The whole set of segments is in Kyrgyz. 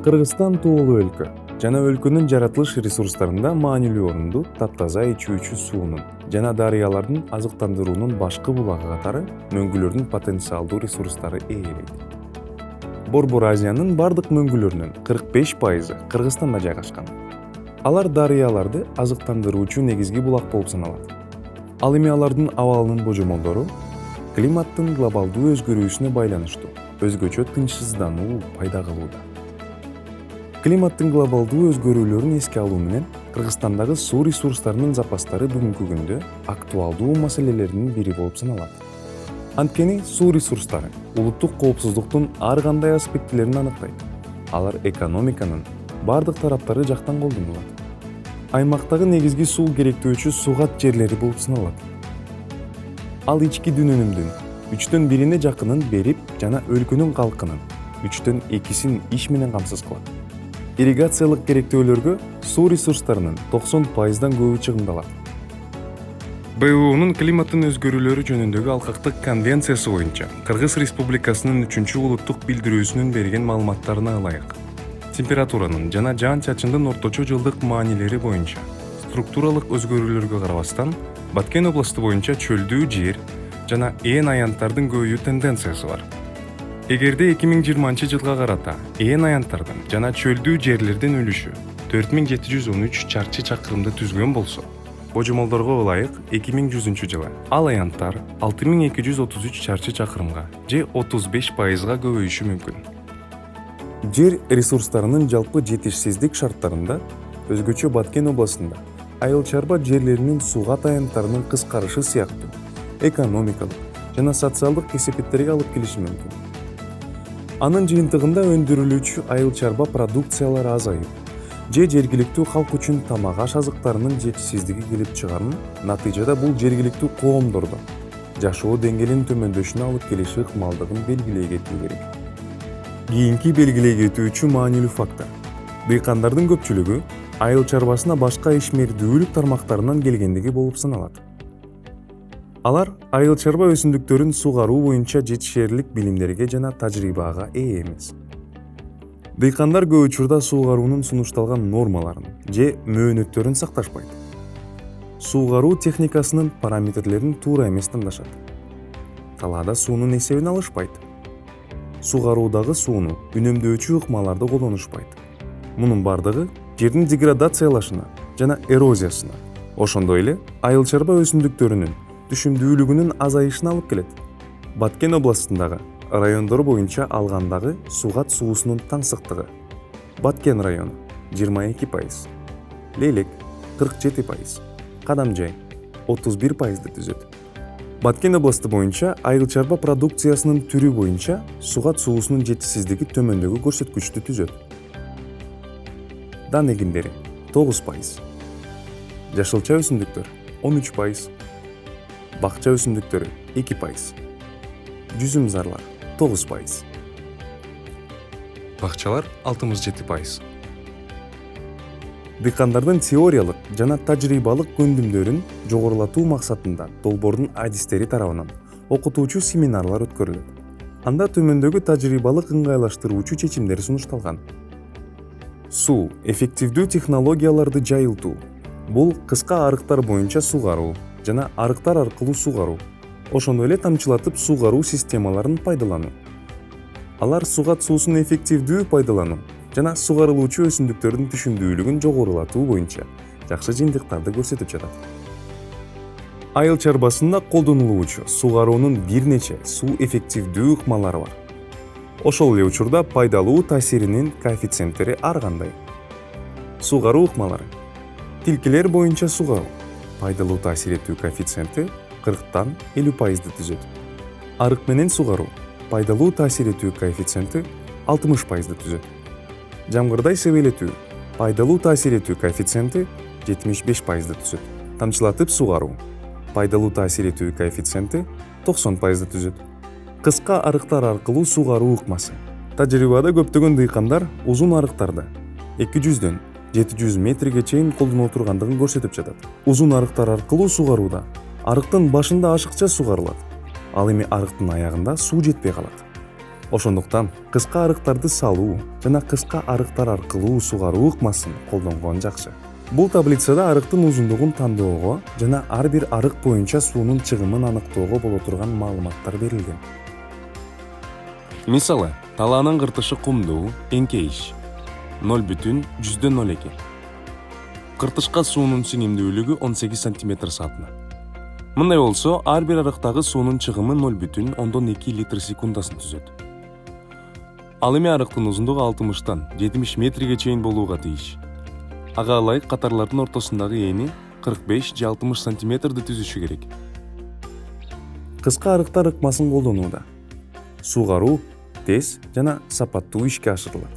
Кыргызстан туулуу өлкө жана өлкөнүн жаратылыш ресурстарында маанилүү орунду таптаза ичүүчү суунун жана дарыялардын азыктандыруунун башкы булагы катары мөңгүлөрдүн потенциалдуу ресурстары ээлейт. Борбор Азиянын бардык мөңгүлөрүнүн 45% Кыргызстанда жайгашкан. Алар дарыяларды азыктандыруучу негизги булак болуп саналат. Ал эми алардын абалынын божомолдору климаттын глобалдуу өзгөрүүсүнө байланыштуу өзгөчө тынчсыздануу пайда кылууда. Климаттын глобалдуу өзгөрүүлөрүн эске алуу менен Кыргызстандагы суу ресурстарынын запастары бүгүнкү күндө актуалдуу маселелердин бири болуп саналат. Анткени суу ресурстары улуттук коопсуздуктун ар кандай аспектилерин аныктайт. Алар экономиканын бардык тараптары жактан колдонулат. Аймактагы негизги суу керектөөчү сугат жерлери болуп саналат. Ал ички дүйнөмдүн 1/3 жакынын берип жана өлкөнүн калкынын 2/3 иш менен камсыз кылат. Ирригациялык керектөөлөргө суу ресурстарынын 90%дан көбү чыгымдалат. БУнун климаттын өзгөрүүлөрү жөнүндөгү алкактык конвенциясы боюнча Кыргыз Республикасынын 3 улуттук билдирүүсүнүн берген маалыматтарына ылайык температуранын жана жаан-чачындын орточо жылдык маанилери боюнча структуралык өзгөрүүлөргө карабастан Баткен областы боюнча чөлдүү жер жана ээн аянттардын көбөйүү тенденциясы бар. Эгерде 2020 жылга карата ээн аянттардын жана чөлдүү жерлердин үлүшү 4713 чарчы чакырымды түзгөн болсо, божомолдорго ылайык 2100 жылы ал аянттар 6233 чарчы чакырымга же 35%га көбөйүшү мүмкүн. Жер ресурстарынын жалпы жетишсиздик шарттарында өзгөчө Баткен областында айыл чарба жерлеринин сугат аянттарынын кыскарышы сыяктуу экономикалык жана социалдык кесепеттерге алып келиши мүмкүн. Анын жыйынтыгында өндүрүлүүчү айыл чарба продукциялары азайып, же жергиликтүү калк үчүн тамак аш азыктарынын жетишсиздиги келип чыгарын, натыйжада бул жергиликтүү коомдордо жашоо деңгээлинин төмөндөшүнө алып келиши ыкмалдыгын белгилей кетүү керек. Кийинки белгилей кетүүчү маанилүү фактор. Дыйкандардын көпчүлүгү айыл чарбасына башка ишмердүүлүк тармактарынан келгендиги болуп саналат. Алар айыл чарба өсүмдүктөрүн сугаруу боюнча жетишерлик билимдерге жана тажрыйбага ээ эмес. Дыйкандар көп учурда суугаруунун сунушталган нормаларын же мөөнөттөрүн сакташпайт. Суугаруу техникасынын параметрлерин туура эмес тандашат. Талаада суунун эсебин алышпайт. Суугаруудагы сууну үнөмдөөчү ыкмаларды колдонушпайт. Мунун бардыгы жердин деградациялашына жана эрозиясына, ошондой эле айыл чарба өсүмдүктөрүнүн түшүмдүүлүгүнүн азайышына алып келет. Баткен областындагы райондор боюнча алгандагы сугат суусунун таңсыктыгы: Баткен району 22%, Лелек 47%, Кадамжай 31%ды түзөт. Баткен областы боюнча айыл чарба продукциясынын түрү боюнча сугат суусунун жетишсиздиги төмөндөгү көрсөткүчтү түзөт. Дан эгиндери 9%, жашылча өсүмдүктөр 13%, бакча өсүмдүктөрү 2%, жүзүм зарлар 9%, бакчалар 67%. Дыйкандардын теориялык жана тажрыйбалык көндүмдөрүн жогорулатуу максатында долбоордун адистери тарабынан окутуучу семинарлар өткөрүлөт. Анда төмөндөгү тажрыйбалык ыңгайлаштыруучу чечимдер сунушталган. Суу эффективдүү технологияларды жайылтуу. Бул кыска арыктар боюнча сугаруу жана арыктар аркылуу сугаруу, ошондой эле тамчылатып сугаруу системаларын пайдалануу. Алар сугат суусун эффективдүү пайдалануу жана сугарылуучу өсүмдүктөрдүн түшүмдүүлүгүн жогорулатуу боюнча жакшы жыйынтыктарды көрсөтүп жатат. Айыл чарбасында колдонулуучу сугаруунун бир нече суу эффективдүү ыкмалары бар. Ошол эле учурда пайдалуу таасиринин коэффициенттери ар кандай. Сугаруу ыкмалары. Тилкелер боюнча сугаруу. Пайдалуу таасир этүү коэффициенти 40-тан 50%ды түзөт. Арык менен сугаруу. Пайдалуу таасир этүү коэффициенти 60%ды түзөт. Жамгырдай себелетүү. Пайдалуу таасир этүү коэффициенти 75%ды түзөт. Тамчылатып сугаруу. Пайдалуу таасир этүү коэффициенти 90%ды түзөт. Кыска арыктар аркылуу сугаруу ыкмасы. Тажрыйбада көптөгөн дыйкандар узун арыктарды 200-дөн 700 метрге чейин колдоно тургандыгын көрсөтүп жатат. Узун арыктар аркылуу сугарууда арыктын башында ашыкча сугарылат. Ал эми арыктын аягында суу жетпей калат. Ошондуктан кыска арыктарды салуу жана кыска арыктар аркылуу сугаруу ыкмасын колдонгон жакшы. Бул таблицада арыктын узундугун тандоого жана ар бир арык боюнча суунун чыгымын аныктоого боло турган маалыматтар берилген. Мисалы, талаанын кыртышы кумдуу, эңкейиш 0,02. Кыртышка суунун сиңимдүүлүгү 18 см/саатына. Мындай болсо, ар бир арыктагы суунун чыгымы 0,2 литр секундасын түзөт. Ал эми арыктын узундугу 60-тан 70 метрге чейин болууга тийиш. Ага ылайык катарлардын ортосундагы эни 45 же 60 сантиметрди түзүшү керек. Кыска арыктар ыкмасын колдонууда сугаруу тез жана сапаттуу ишке ашырылат.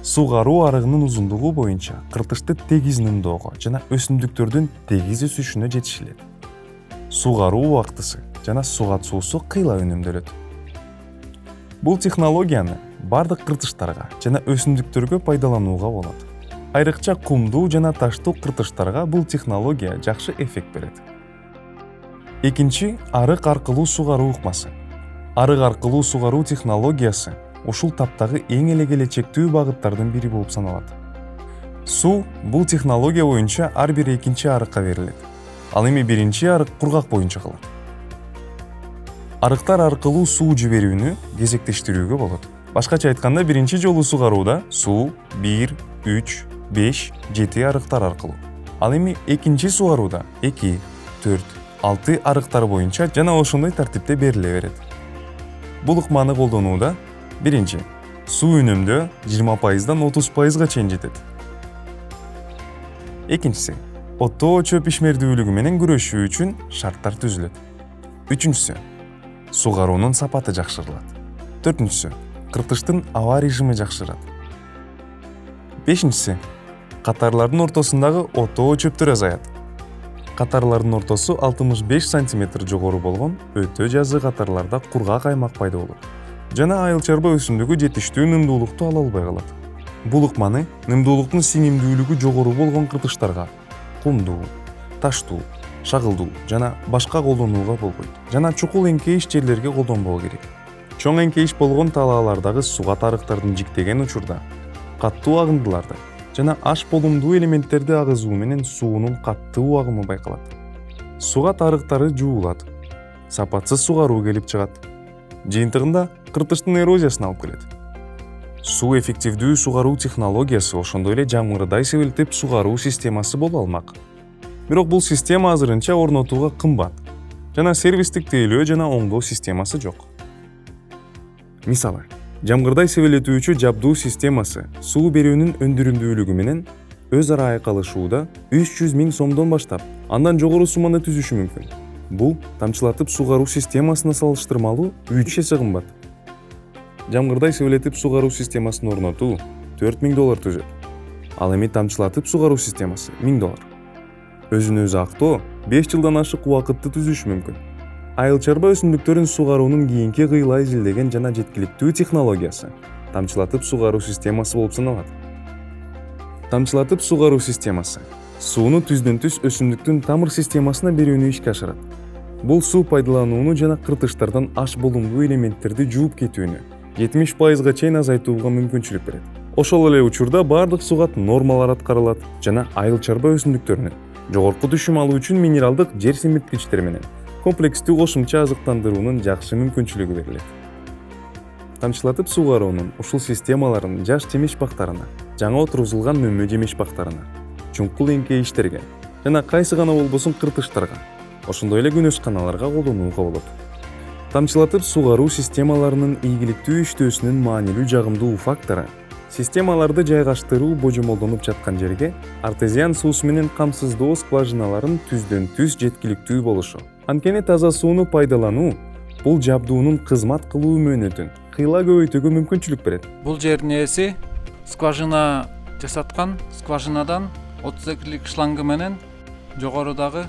Сугаруу арыгынын узундугу боюнча кыртышты тегиз нымдоого жана өсүмдүктөрдүн тегиз өсүшүнө жетишилет. Сугаруу убактысы жана сугат-суусу кыйла үнөмдөлөт. Бул технологияны бардык кыртыштарга жана өсүмдүктөргө пайдаланууга болот. Айрыкча кумдуу жана таштуу кыртыштарга бул технология жакшы эффект берет. Экинчи, арык аркылуу сугаруу ыкмасы. Арык аркылуу сугаруу технологиясы ушул таптагы эң эле келечектүү багыттардын бири болуп саналат. Суу бул технология боюнча ар бир экинчи арыкка берилет. Ал эми биринчи арык кургак боюнча калат. Арыктар аркылуу суу жиберүүнү кезектештирүүгө болот. Башкача айтканда, биринчи жолу сугарууда суу 1, 3, 5, 7 арыктар аркылуу. Ал эми экинчи сугарууда 2, 4, 6 арыктар боюнча жана ошондой тартипте бериле берет. Бул ыкманы колдонууда биринчи, суу үнөмдөө 20%дан 30%га чейин жетет. Экинчиси, отоо чөп ишмердүүлүгү менен күрөшүү үчүн шарттар түзүлөт. Үчүнчүсү, сугаруунун сапаты жакшырылат. Төртүнчүсү, кыртыштын аба режими жакшырат. Бешинчиси, катарлардын ортосундагы отоо чөптөр азаят. Катарлардын ортосу 65 см жогору болгон өтө жазы катарларда кургак аймак пайда болот. Жана айыл чарба өсүмдүгү жетиштүү нымдуулукту ала албай калат. Бул ыкманы нымдуулуктун сиңимдүүлүгү жогору болгон кыртыштарга, кумдуу, таштуу, шагылдуу жана башка колдонууга болбойт. Жана чукул эңкейиш жерлерге колдонбоо керек. Чоң эңкейиш болгон талаалардагы сугат арыктардын жиктеген учурда каттуу агындыларды жана аш болумдуу элементтерди агызуу менен суунун каттуу агымы байкалат. Сугат арыктары жуулат. Сапатсыз сугаруу келип чыгат. Жыйынтыгында кыртыштын эрозиясына алып келет. Суу эффективдүү сугаруу технологиясы ошондой эле жамгырдай себелтип сугаруу системасы боло алмак. Бирок бул система азырынча орнотууга кымбат жана сервистик тейлөө жана оңдоо системасы жок. Мисалы, жамгырдай себелетүүчү жабдуу системасы суу берүүнүн өндүрүмдүүлүгү менен өз ара айкалышууда 300 000 сомдон баштап андан жогору сумманы түзүшү мүмкүн. Бул тамчылатып сугаруу системасына салыштырмалуу 3 эсе кымбат. Жамгырдай себелетип сугаруу системасын орнотуу $4000 түзөт. Ал эми тамчылатып сугаруу системасы $1000. Өзүн өзү актоо 5 жылдан ашык убакытты түзүшү мүмкүн. Айыл чарба өсүмдүктөрүн сугаруунун кийинки кыйла изилдеген жана жеткиликтүү технологиясы тамчылатып сугаруу системасы болуп саналат. Тамчылатып сугаруу системасы сууну түздөн-түз өсүмдүктүн тамыр системасына берүүнү ишке ашырат. Бул суу пайдаланууну жана кыртыштардан аш болумдуу элементтерди жууп кетүүнү 70%га чейин азайтууга мүмкүнчүлүк берет. Ошол эле учурда бардык сугат нормалар аткарылат жана айыл чарба өсүмдүктөрүнө жогорку түшүм алуу үчүн минералдык жер семирткичтер менен комплекстүү кошумча азыктандыруунун жакшы мүмкүнчүлүгү берилет. Тамчылатып сугаруунун ушул системаларын жаш жемиш бактарына, жаңы отургузулган мөмө жемиш бактарына, чуңкул эңкейиштерге жана кайсы гана болбосун кыртыштарга, ошондой эле күнөсканаларга колдонууга болот. Тамчылатып сугаруу системаларынын ийгиликтүү иштөөсүнүн маанилүү жагымдуу фактору системаларды жайгаштыруу божомолдонуп жаткан жерге артезиан суусу менен камсыздоо скважиналарын түздөн-түз жеткиликтүү болушу. Анткени таза сууну пайдалануу бул жабдуунун кызмат кылуу мөөнөтүн кыйла көбөйтүүгө мүмкүнчүлүк берет. Бул жердин ээси скважина жасаткан. Скважинадан 32-лик шлангы менен жогорудагы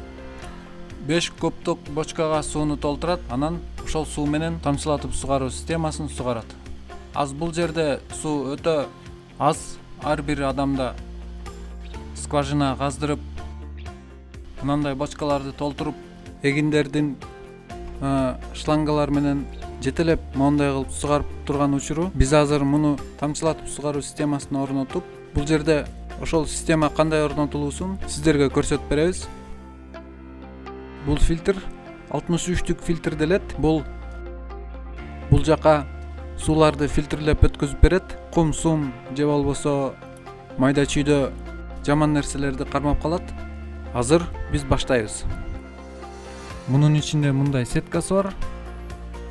5 кубтук бочкага сууну толтурат, анан ошол суу менен тамчылатып сугаруу системасын сугарат. Бул жерде суу өтө аз, ар бир адамда скважина каздырып, мындай бочкаларды толтуруп, эгиндердин шлангалар менен жетелеп моундай кылып сугарып турган учуру биз азыр муну тамчылатып сугаруу системасына орнотуп, бул жерде ошол система кандай орнотулуусун сиздерге көрсөтүп беребиз. Бул фильтр 63түк фильтр делет. Бул жака сууларды фильтрлеп өткөзүп берет. Кум, сум же болбосо майда чүйдө жаман нерселерди кармап калат. Азыр биз баштайбыз. Мунун ичинде мындай сеткасы бар.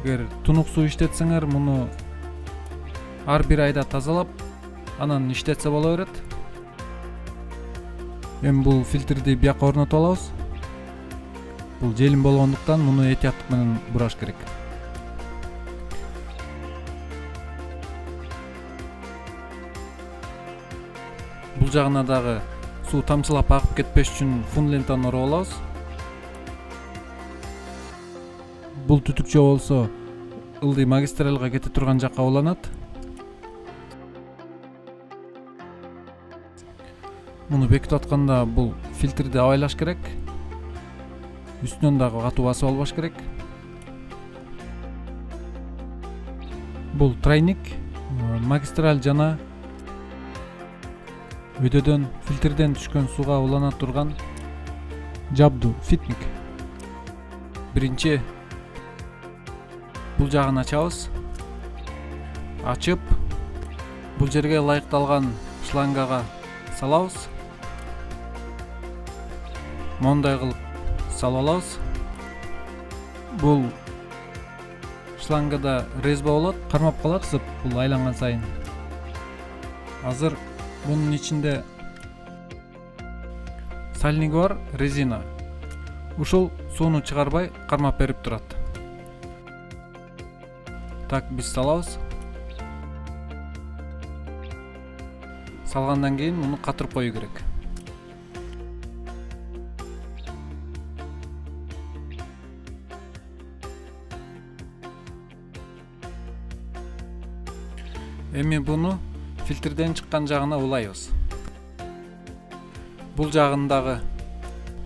Эгер тунук суу иштетсеңер, муну ар бир айда тазалап, анан иштетсе боло берет. Эми бул фильтрди бияка орнотуп алабыз. Бул желим болгондуктан муну этияттык менен бураш керек. Бул жагына дагы суу тамчылап агып кетпеш үчүн фун лентаны ороп алабыз. Бул түтүкчө болсо ылдый магистралга кете турган жакка уланат. Муну бекитип атканда бул фильтрди абайлаш керек. Үстүнөн дагы катуу басып албаш керек. Бул тройник, магистраль жана өйдөдөн фильтрден түшкөн сууга улана турган жабдуу фитник. Биринчи бул жагын ачабыз. Ачып, бул жерге ылайыкталган шлангага салабыз. Моундай кылып салып алабыз. Бул шлангада резьба болот, кармап калат зып бул айланган сайын. Азыр мунун ичинде сальниги бар, резина. Ушул сууну чыгарбай кармап берип турат. Так биз салабыз. Салгандан кийин муну катырып коюу керек. Эми буну фильтрден чыккан жагына улайбыз. Бул жагындагы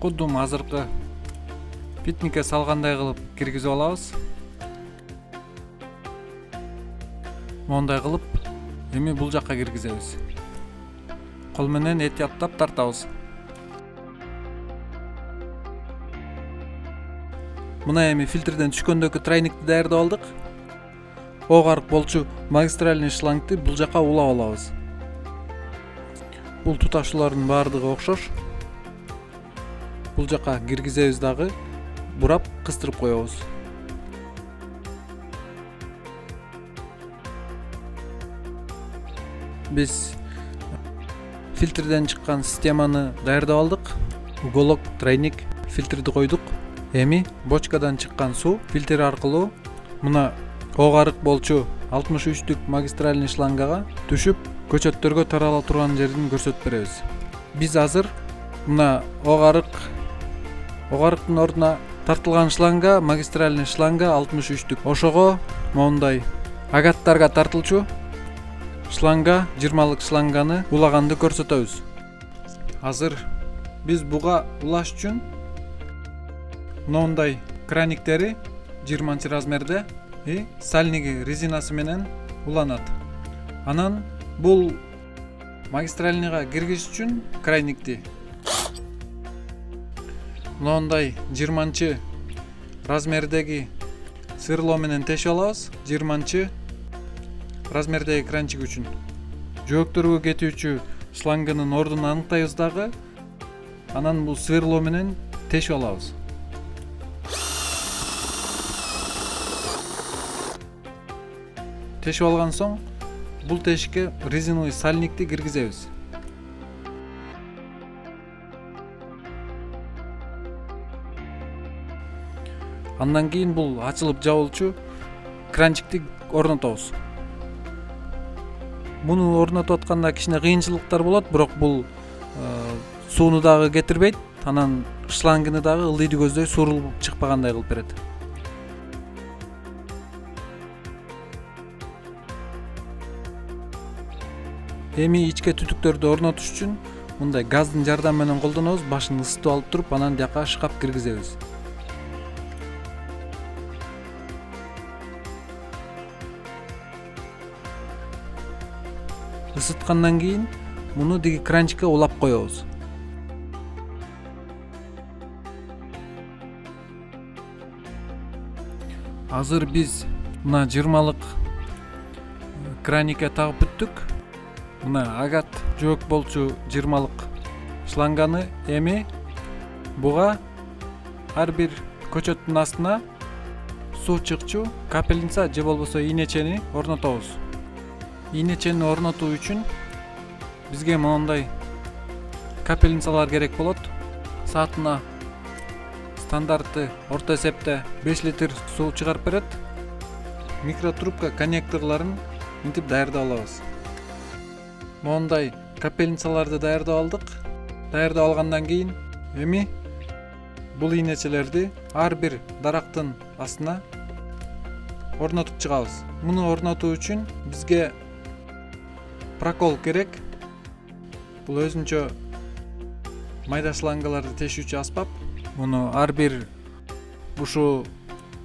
кудум азыркы фитникке салгандай кылып киргизип алабыз. Мондай кылып эми бул жакка киргизебиз. Кол менен этияттап тартабыз. Мына эми фильтрден түшкөндөгү тройникти даярдап алдык. Ок арык болчу магистральный шлангды бул жака улап алабыз. Бул туташуулардын баардыгы окшош. Бул жака киргизебиз дагы, бурап кыстырып коебуз. Биз фильтрден чыккан системаны даярдап алдык. Уголок, тройник, фильтрди койдук. Эми бочкадан чыккан суу фильтр аркылуу мына ок арык болчу 63түк магистральный шлангага түшүп, көчөттөргө тарала турган жерин көрсөтүп беребиз. Биз азыр мына ок арыктын ордуна тартылган шланга, магистральный шланга 63түк. Ошого моундай агаттарга тартылчу шланга, 20лык шланганы улаганды көрсөтөбүз. Азыр биз буга улаш үчүн моундай краниктери 20 размерде сальниги резинасы менен уланат. Анан бул магистральныйга киргизиш үчүн краникти моундай 20 размердеги сверло менен тешип алабыз. 20 размердеги кранчик үчүн. Жөөктөргө кетүүчү шлангынын ордун аныктайбыз дагы. Анан бул сверло менен тешип алабыз. Тешип алган соң бул тешикке резиновый сальникти киргизебиз. Андан кийин бул ачылып жабылчу кранчикти орнотобуз. Муну орнотуп атканда кичине кыйынчылыктар болот, бирок бул сууну дагы кетирбейт, анан шлангыны дагы ылдыйды көздөй суурулуп чыкпагандай кылып берет. Эми ичке түтүктөрдү орнотуш үчүн мындай газдын жардамы менен колдонобуз. Башын ысытып алып туруп, анан жака шкаф киргизебиз. ысыткандан кийин муну диги кранчикке улап коебуз. Азыр биз мына 20лык краникке тагып бүттүк. Мына агат жөөк болчу 20лык шланганы эми буга ар бир көчөттүн астына суу чыкчу капельница же болбосо ийнечени орнотобуз. Ийнечени орнотуу үчүн бизге моундай капельницалар керек болот. Саатына стандартты орто эсепте 5 литр суу чыгарып берет. Микротрубка коннекторлорун мынтип даярдап алабыз. Моундай капельницаларды даярдап алдык. Даярдап алгандан кийин эми бул ийнечелерди ар бир дарактын астына орнотуп чыгабыз. Муну орнотуу үчүн бизге прокол керек. Бул өзүнчө майда шлангаларды тешүүчү аспап. Муну ар бир ушу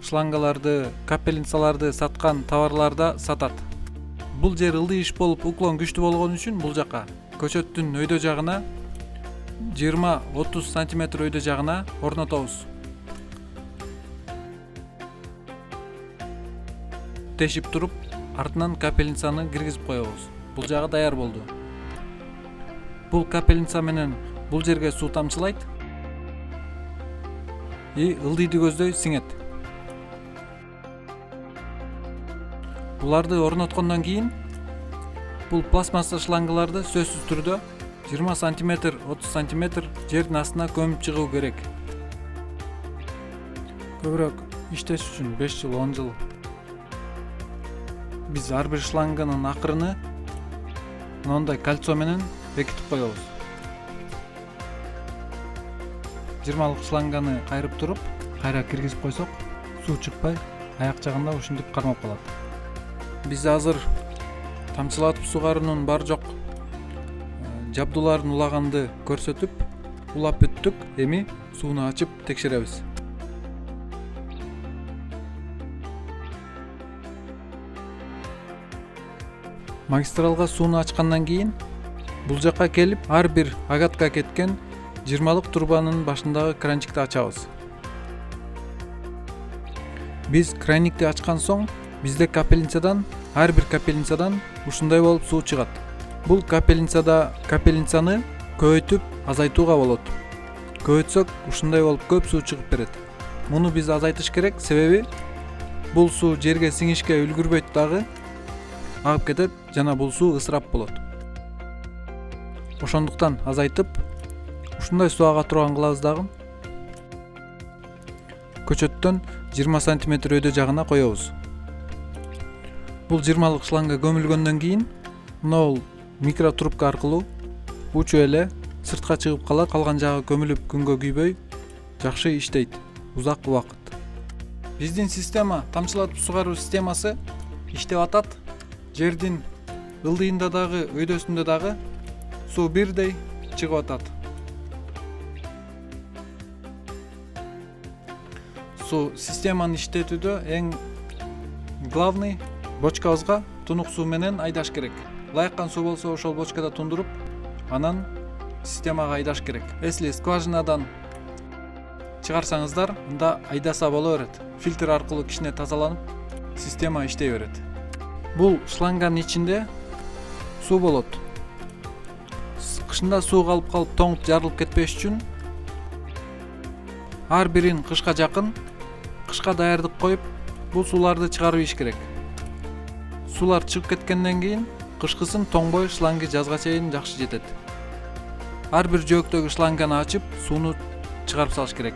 шлангаларды, капельницаларды саткан товарларда сатат. Бул жер ылдый иш болуп, уклон күчтүү болгон үчүн бул жака көчөттүн өйдө жагына 20-30 см өйдө жагына орнотобуз. Тешип туруп, артынан капельницаны киргизип коебуз. Бул жагы даяр болду. Бул капельница менен бул жерге суу тамчылайт и ылдыйды көздөй сиңет. Буларды орноткондон кийин бул пластмасса шлангаларды сөзсүз түрдө 20 см, 30 см жердин астына көмүп чыгуу керек. Көбүрөөк иштеш үчүн 5 жыл, 10 жыл биз ар бир шланганын акырыны мындай кольцо менен бекитип коебуз. 20лык шланганы кайрып туруп, кайра киргизип койсок, суу чыкпай, аяк жагында ушинтип кармап калат. Биз азыр тамчылатып сугаруунун бар жок жабдууларын улаганды көрсөтүп, улап бүттүк. Эми сууну ачып текшеребиз. Магистралга сууну ачкандан кийин бул жакка келип, ар бир агатка кеткен 20лык турбанын башындагы кранчикти ачабыз. Биз краникти ачкан соң, бизде капельницадан, ар бир капельницадан ушундай болуп суу чыгат. Бул капельницаны көбөйтүп, азайтууга болот. Көбөйтсөк, ушундай болуп көп суу чыгып берет. Муну биз азайтыш керек, себеби бул суу жерге сиңишке үлгүрбөйт дагы, агып кетет жана бул суу ысырап болот. Ошондуктан азайтып, ушундай суу ага турган кылабыз дагы. Көчөттөн 20 см өйдө жагына коебуз. Бул 20лык шланга көмүлгөндөн кийин могул микротрубка аркылуу учу эле сыртка чыгып калат. Калган жагы көмүлүп күнгө күйбөй жакшы иштейт узак убакыт. Биздин система, тамчылатып сугаруу системасы иштеп атат. Жердин ылдыйында дагы, өйдөсүндө дагы суу бирдей чыгып атат. Суу системаны иштетүүдө эң главный бочкабызга тунук суу менен айдаш керек. Ылайыккан суу болсо ошол бочкада тундуруп, анан системага айдаш керек. Если скважинадан чыгарсаңыздар, анда айдаса боло берет. Фильтр аркылуу кичине тазаланып, система иштей берет. Бул шланганын ичинде суу болот. Кышында суу калып тоңуп жарылып кетпеш үчүн ар бирин кышка жакын кышка даярдык коюп, бул сууларды чыгарып ийиш керек. Суулар чыгып кеткенден кийин кышкысын тоңбой шланги жазга чейин жакшы жетет. Ар бир жөөктөгү шланганы ачып, сууну чыгарып салыш керек.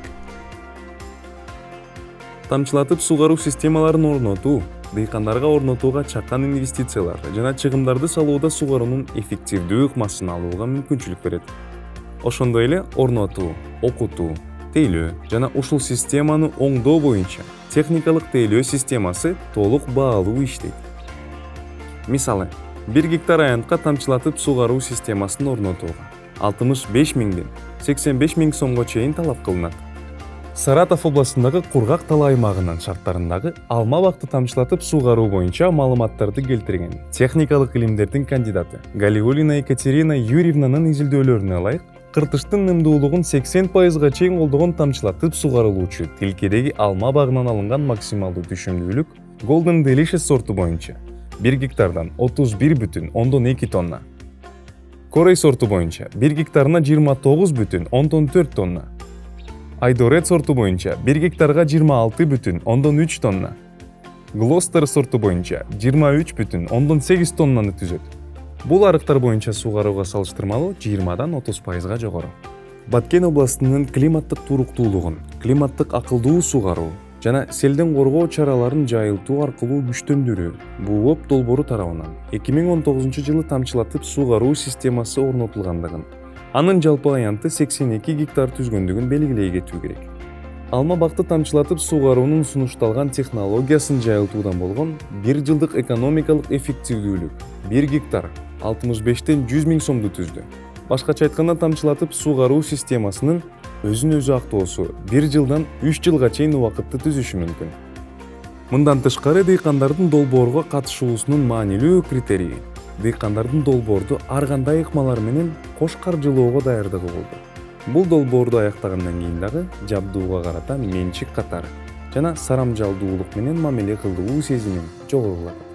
Тамчылатып сугаруу системаларын орнотуу дыйкандарга орнотууга чакан инвестицияларды жана чыгымдарды салууда сугаруунун эффективдүү ыкмасын алууга мүмкүнчүлүк берет. Ошондой эле орнотуу, окутуу, тейлөө жана ушул системаны оңдоо боюнча техникалык тейлөө системасы толук баалуу иштейт. Мисалы, 1 гектар аянтка тамчылатып сугаруу системасын орнотууга 65 миңден 85 миң сомго чейин талап кылынат. Саратов областындагы Кургак тала аймагынын шарттарындагы алма бакты тамчылатып суугаруу боюнча маалыматтарды келтирген техникалык илимдердин кандидаты Галиулина Екатерина Юрьевнанын изилдөөлөрүнө ылайык, кыртыштын нымдуулугун 80%га чейин колдогон тамчылатып суугарылуучу тилкедеги алма багынан алынган максималдуу түшүмдүүлүк Golden Delicious сорту боюнча 1 гектардан 31,2 тонна. Корей сорту боюнча 1 гектарына 29,4 тонна. Айдорет сорту боюнча 1 гектарга 26,3 тонна. Глостер сорту боюнча 23,8 тоннаны түзөт. Бул арыктар боюнча суугарууга салыштырмалуу 20дан 30%га жогору. Баткен областынын климаттык туруктуулугун, климаттык акылдуу суугаруу жана селден коргоо чараларын жайылтуу аркылуу күчтөндүрүү БУОП долбоору тарабынан 2019-жылы тамчылатып суугаруу системасы орнотулгандыгын, анын жалпы аянты 82 гектар түзгөндүгүн белгилей кетүү керек. Алма бакты тамчылатып суугаруунун сунушталган технологиясын жайылтуудан болгон 1 жылдык экономикалык эффективдүүлүк 1 гектар 65-тен 100 миң сомду түздү. Башкача айтканда тамчылатып суугаруу системасынын өзүн-өзү актоосу 1 жылдан 3 жылга чейин убакытты түзүшү мүмкүн. Мындан тышкары дыйкандардын долбоорго катышуусунун маанилүү критерийи дыйкандардын долбоорду ар кандай ыкмалар менен кош каржылоого даярдыгы болду. Бул долбоорду аяктагандан кийин дагы жабдууга карата менчик катары жана сарамжалдуулук менен мамиле кылуу сезимин жогорулады.